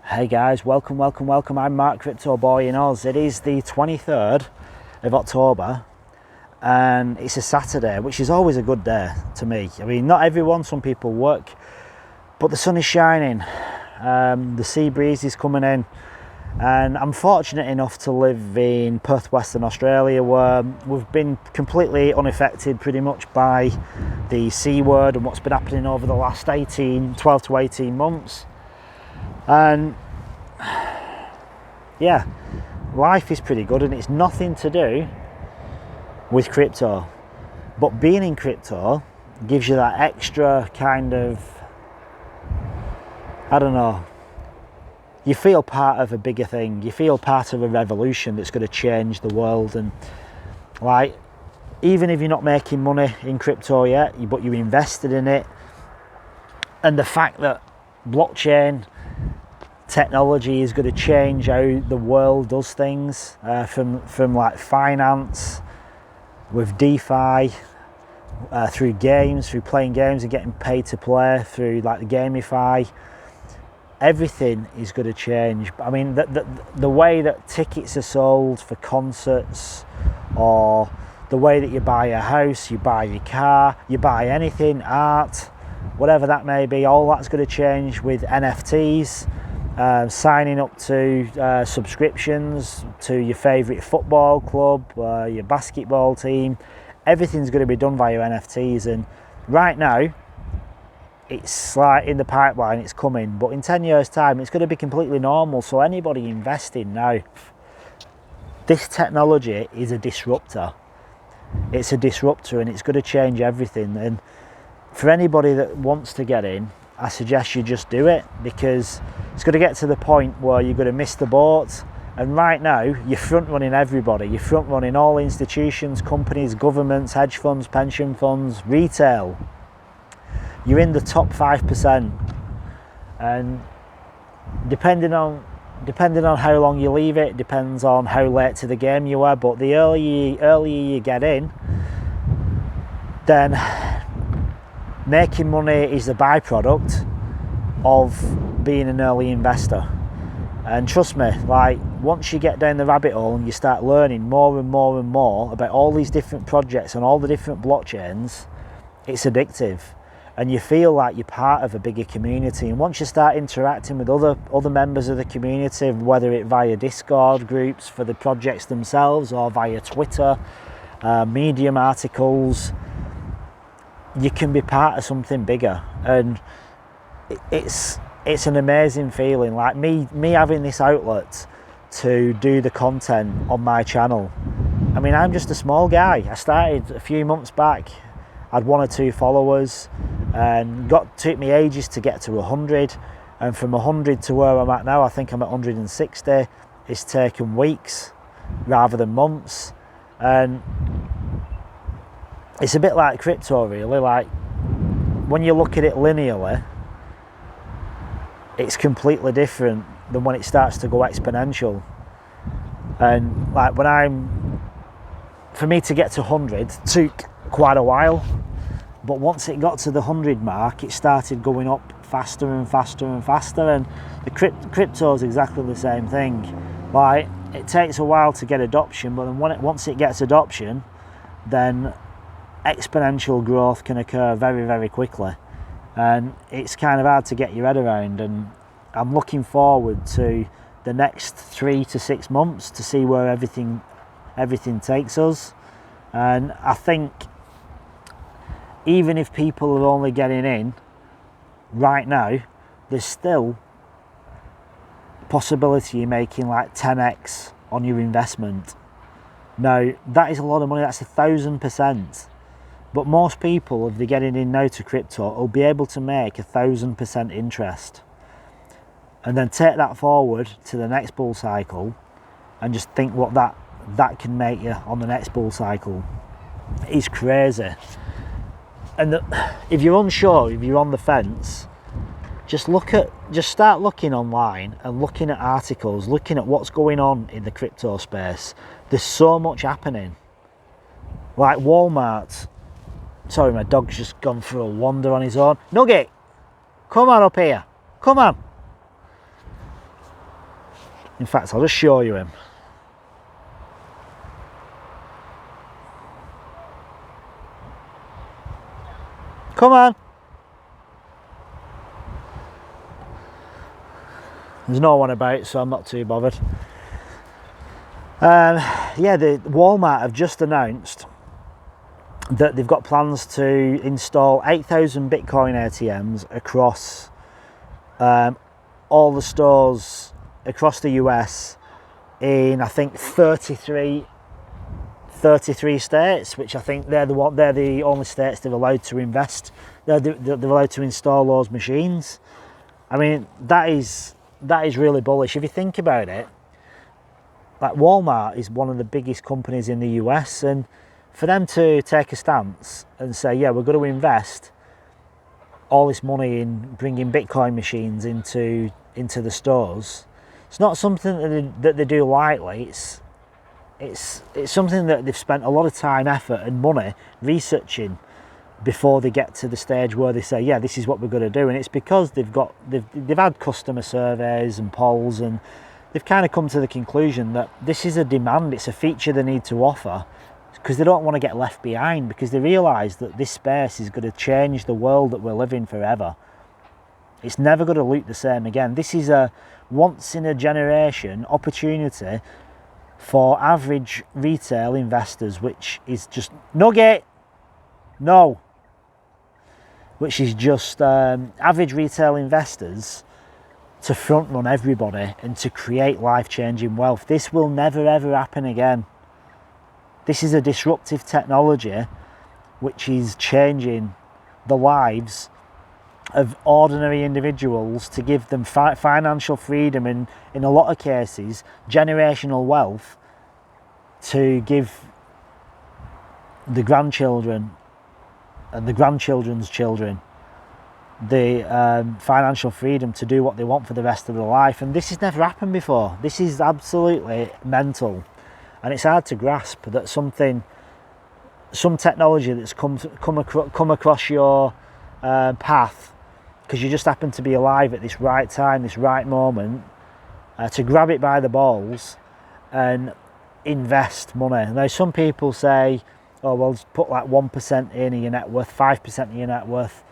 Hey guys, welcome. I'm Mark Crypto Boy in Oz. It is the 23rd of October and it's a Saturday, which is always a good day to me. I mean, not everyone, some people work, but the sun is shining, the sea breeze is coming in, and I'm fortunate enough to live in Perth, Western Australia, where we've been completely unaffected pretty much by the C word and what's been happening over the last 12 to 18 months. And yeah, life is pretty good, and it's nothing to do with crypto, but being in crypto gives you that extra kind of, I don't know, you feel part of a bigger thing, you feel part of a revolution that's going to change the world. And like, even if you're not making money in crypto yet, but you're invested in it, and the fact that blockchain technology is going to change how the world does things, from like finance, with DeFi, through games, through playing games and getting paid to play, through like the gamify, everything is going to change. I mean, the way that tickets are sold for concerts, or the way that you buy a house, you buy your car, you buy anything, art, whatever that may be, all that's going to change with NFTs. Signing up to subscriptions to your favourite football club, your basketball team, everything's going to be done via NFTs. And right now it's like in the pipeline, it's coming, but in 10 years time it's going to be completely normal. So anybody investing now, this technology is a disruptor. It's a disruptor and it's going to change everything. And for anybody that wants to get in, I suggest you just do it, because it's going to get to the point where you're going to miss the boat. And right now you're front running everybody, you're front running all institutions, companies, governments, hedge funds, pension funds, retail. You're in the top 5%, and depending on how long you leave it, depends on how late to the game you are. But the earlier you get in, then making money is the byproduct of being an early investor. And trust me, like, once you get down the rabbit hole and you start learning more and more and more about all these different projects and all the different blockchains, it's addictive, and you feel like you're part of a bigger community. And once you start interacting with other members of the community, whether it via Discord groups for the projects themselves or via Twitter, Medium articles, you can be part of something bigger. And it's an amazing feeling, like me having this outlet to do the content on my channel. I mean, I'm just a small guy. I started a few months back, I had 1 or 2 followers, and took me ages to get to 100, and from 100 to where I'm at now, I think I'm at 160, it's taken weeks rather than months. And it's a bit like crypto, really. Like, when you look at it linearly, it's completely different than when it starts to go exponential. And like, for me to get to 100 took quite a while, but once it got to the 100 mark, it started going up faster and faster and faster. And the crypto is exactly the same thing. Like, it takes a while to get adoption, but then once it gets adoption, then exponential growth can occur very, very quickly, and it's kind of hard to get your head around. And I'm looking forward to the next 3 to 6 months to see where everything takes us. And I think even if people are only getting in right now, there's still a possibility you're making like 10x on your investment. Now, that is a lot of money, that's 1,000%. But most people, if they're getting in now to crypto, will be able to make 1,000% interest. And then take that forward to the next bull cycle and just think what that can make you on the next bull cycle. It's crazy. And if you're unsure, if you're on the fence, just start looking online and looking at articles, looking at what's going on in the crypto space. There's so much happening. Like Walmart. Sorry, my dog's just gone for a wander on his own. Nugget, come on up here. Come on. In fact, I'll just show you him. Come on. There's no one about, so I'm not too bothered. Yeah, the Walmart have just announced that they've got plans to install 8,000 Bitcoin ATMs across all the stores across the US in, I think, 33 states, which I think they're the only states they're allowed to invest. They're allowed to install those machines. I mean, that is really bullish. If you think about it, like Walmart is one of the biggest companies in the US, and for them to take a stance and say, yeah, we're going to invest all this money in bringing Bitcoin machines into the stores, it's not something that they do lightly. It's something that they've spent a lot of time, effort and money researching before they get to the stage where they say, yeah, this is what we're going to do. And it's because they've had customer surveys and polls, and they've kind of come to the conclusion that this is a demand, it's a feature they need to offer, because they don't want to get left behind, because they realise that this space is going to change the world that we're living forever. It's never going to look the same again. This is a once in a generation opportunity for average retail investors, which is just which is just average retail investors to front run everybody and to create life-changing wealth. This will never ever happen again. This is a disruptive technology which is changing the lives of ordinary individuals to give them financial freedom and, in a lot of cases, generational wealth to give the grandchildren and the grandchildren's children the financial freedom to do what they want for the rest of their life. And this has never happened before. This is absolutely mental. And it's hard to grasp that some technology that's come across your path, because you just happen to be alive at this right time, this right moment, to grab it by the balls and invest money. Now, some people say, oh, well, just put like 1% in of your net worth, 5% of your net worth.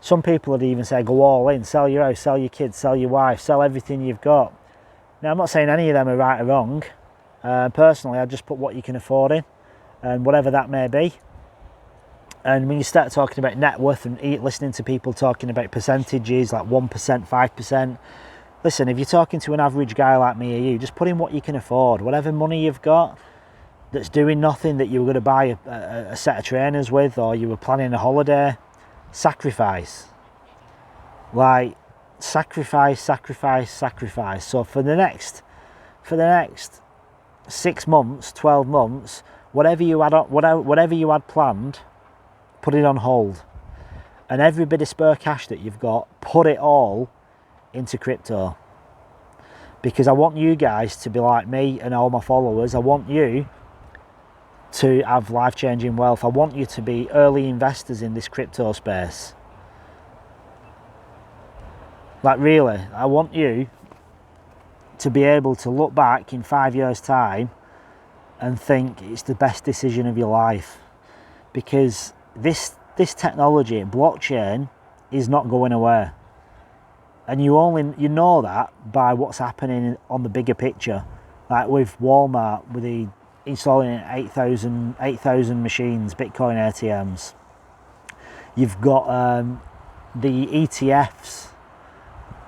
Some people would even say, go all in, sell your house, sell your kids, sell your wife, sell everything you've got. Now, I'm not saying any of them are right or wrong. Personally, I'd just put what you can afford in, and whatever that may be. And when you start talking about net worth and listening to people talking about percentages like 1%, 5%, listen, if you're talking to an average guy like me or you, just put in what you can afford. Whatever money you've got that's doing nothing, that you were going to buy a set of trainers with, or you were planning a holiday, sacrifice. Like, sacrifice. So for the next 6 months, 12 months, whatever you had planned, put it on hold. And every bit of spare cash that you've got, put it all into crypto. Because I want you guys to be like me and all my followers. I want you to have life-changing wealth. I want you to be early investors in this crypto space. Like, really, I want you to be able to look back in 5 years' time and think it's the best decision of your life. Because this technology, blockchain, is not going away. And you know that by what's happening on the bigger picture. Like with Walmart, with the installing 8,000 machines, Bitcoin ATMs. You've got the ETFs,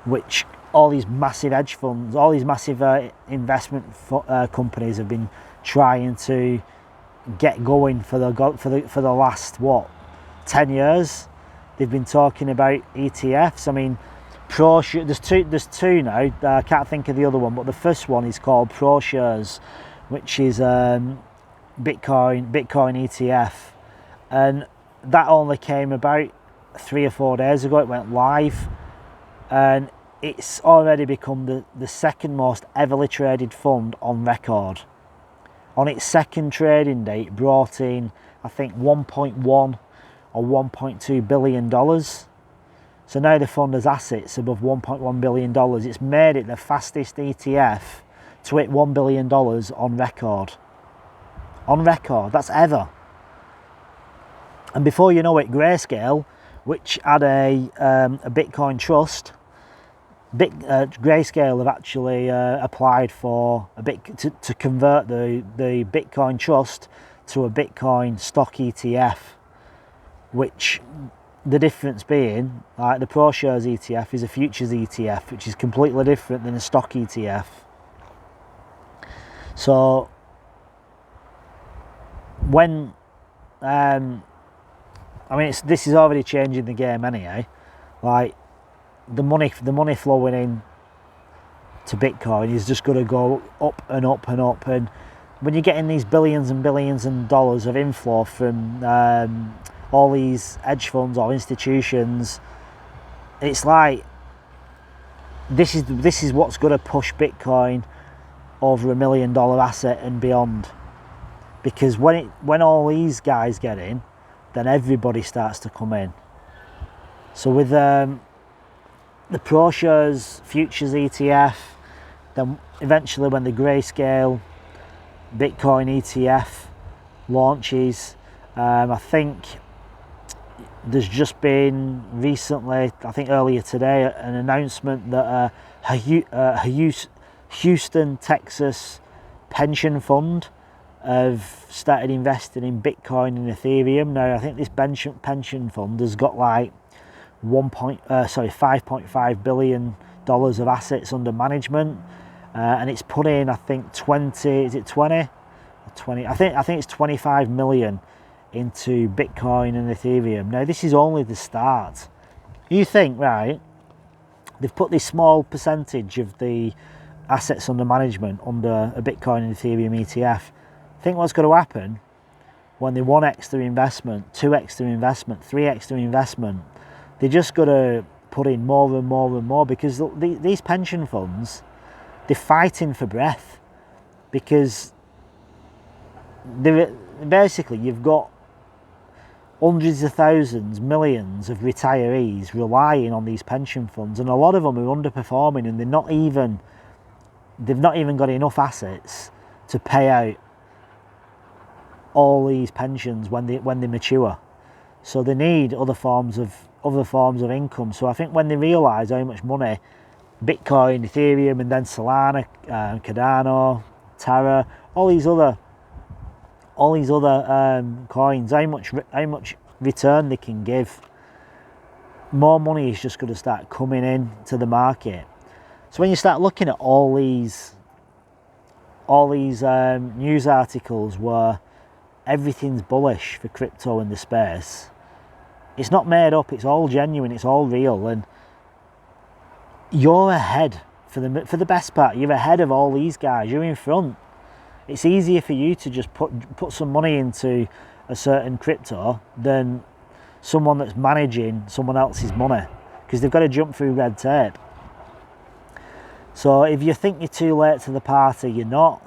which all these massive hedge funds, all these massive investment companies have been trying to get going for the last 10 years. They've been talking about ETFs. I mean, there's two now. I can't think of the other one, but the first one is called ProShares, which is Bitcoin ETF, and that only came about 3 or 4 days ago. It went live, and it's already become the second most heavily traded fund on record. On its second trading day, it brought in, I think, 1.1 or 1.2 billion dollars. So now the fund has assets above $1.1 billion. It's made it the fastest ETF to hit $1 billion on record. On record, that's ever. And before you know it, Grayscale, which had a Bitcoin trust, Grayscale have actually applied for to convert the Bitcoin trust to a Bitcoin stock ETF, which the difference being, like the ProShares ETF is a futures ETF, which is completely different than a stock ETF. So when I mean, this is already changing the game anyway. Like the money flowing in to Bitcoin is just going to go up and up and up. And when you're getting these billions and billions of dollars of inflow from all these hedge funds or institutions, it's like this is what's going to push Bitcoin over $1 million asset and beyond. Because when all these guys get in, then everybody starts to come in. So with the ProShares futures ETF, then eventually when the Grayscale Bitcoin ETF launches, I think there's just been recently, I think earlier today, an announcement that Houston, Texas pension fund have started investing in Bitcoin and Ethereum. Now I think this pension fund has got like $5.5 billion of assets under management, and it's put in, I think 20, is it 20? 20, I think it's 25 million into Bitcoin and Ethereum. Now this is only the start. You think, right, they've put this small percentage of the assets under management under a Bitcoin and Ethereum ETF. Think what's going to happen when they 1x their investment, 2x their investment, 3x their investment. They're just going to put in more and more and more, because these pension funds, they're fighting for breath, because basically you've got hundreds of thousands, millions of retirees relying on these pension funds, and a lot of them are underperforming, and they've not even got enough assets to pay out all these pensions when they mature. So they need other forms of income. So I think when they realise how much money Bitcoin, Ethereum, and then Solana, Cardano, Terra, all these other coins, how much return they can give, more money is just going to start coming in to the market. So when you start looking at all these news articles where everything's bullish for crypto in the space, it's not made up, it's all genuine, it's all real, and you're ahead for the best part. You're ahead of all these guys, you're in front. It's easier for you to just put some money into a certain crypto than someone that's managing someone else's money, because they've got to jump through red tape. So if you think you're too late to the party, you're not.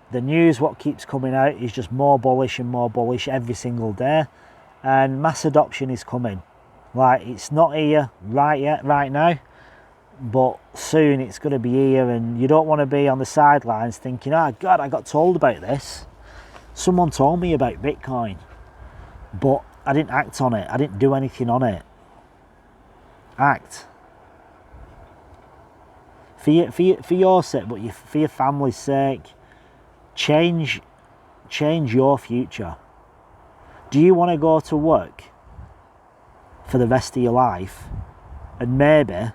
The news, what keeps coming out, is just more bullish and more bullish every single day, and mass adoption is coming. Like, it's not here right now, but soon it's going to be here, and you don't want to be on the sidelines thinking, oh God, I got told about this. Someone told me about Bitcoin, but I didn't act on it. I didn't do anything on it. Act. For your sake, but for your family's sake. Change your future. Do you want to go to work for the rest of your life and maybe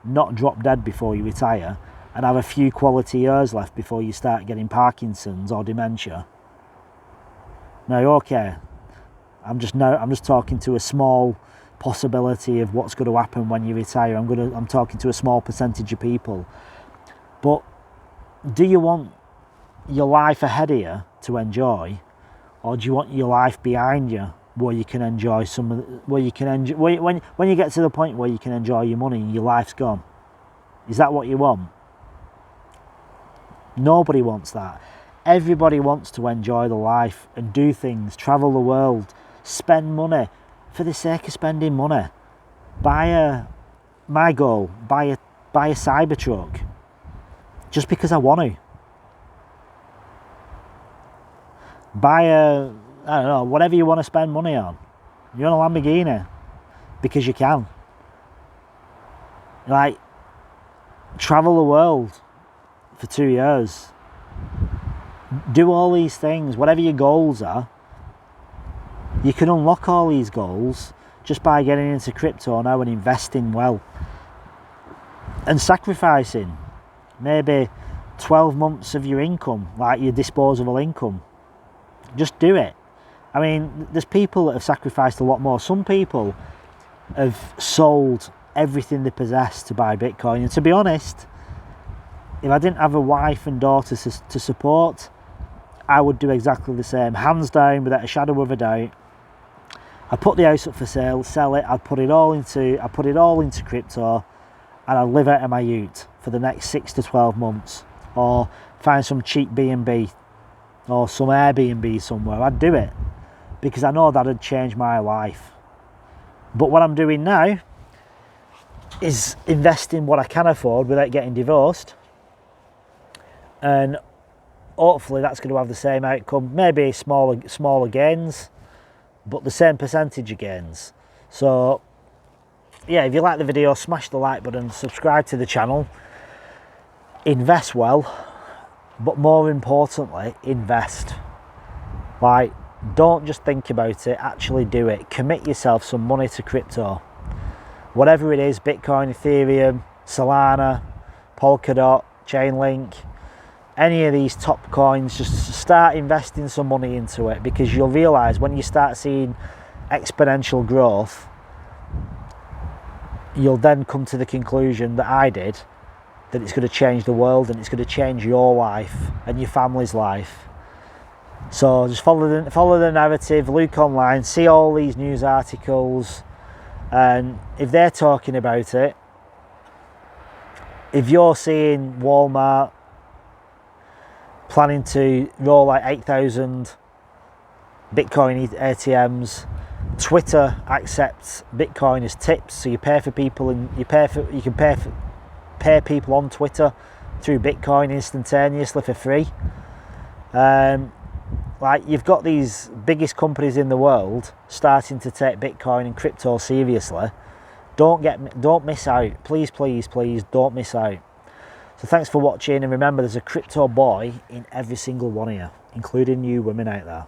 not drop dead before you retire and have a few quality years left before you start getting Parkinson's or dementia? Now, okay, I'm just talking to a small possibility of what's going to happen when you retire. I'm talking to a small percentage of people. But do you want your life ahead of you to enjoy, or do you want your life behind you where you can enjoy when you get to the point where you can enjoy your money and your life's gone? Is that what you want? Nobody wants that. Everybody wants to enjoy the life and do things, travel the world, spend money for the sake of spending money. Buy a Cybertruck just because I want to. Buy a, I don't know, whatever you want to spend money on. You want a Lamborghini because you can. Like, travel the world for 2 years. Do all these things, whatever your goals are. You can unlock all these goals just by getting into crypto now and investing well. And sacrificing maybe 12 months of your income, like your disposable income. Just do it. I mean, there's people that have sacrificed a lot more. Some people have sold everything they possess to buy Bitcoin. And to be honest, if I didn't have a wife and daughters to support, I would do exactly the same. Hands down, without a shadow of a doubt. I'd put the house up for sale, sell it, I'd put it all into crypto, and I'd live out of my ute for the next 6 to 12 months. Or find some cheap B&B or some Airbnb somewhere. I'd do it because I know that'd change my life. But what I'm doing now is investing what I can afford without getting divorced, and hopefully that's going to have the same outcome. Maybe smaller gains, but the same percentage of gains. So yeah, if you like the video, smash the like button, subscribe to the channel, invest well, but more importantly, invest. Like, don't just think about it, actually do it. Commit yourself some money to crypto. Whatever it is, Bitcoin, Ethereum, Solana, Polkadot, Chainlink, any of these top coins, just start investing some money into it, because you'll realise when you start seeing exponential growth, you'll then come to the conclusion that I did, that it's going to change the world and it's going to change your life and your family's life. So just follow the narrative, look online, see all these news articles, and if they're talking about it, if you're seeing Walmart planning to roll out 8,000 Bitcoin ATMs, Twitter accepts Bitcoin as tips, so you pay for people and you can pay people on Twitter through Bitcoin instantaneously for free. Like, you've got these biggest companies in the world starting to take Bitcoin and crypto seriously. Don't miss out. Please, please, please don't miss out. So thanks for watching, and remember, there's a crypto boy in every single one of you, including you women out there.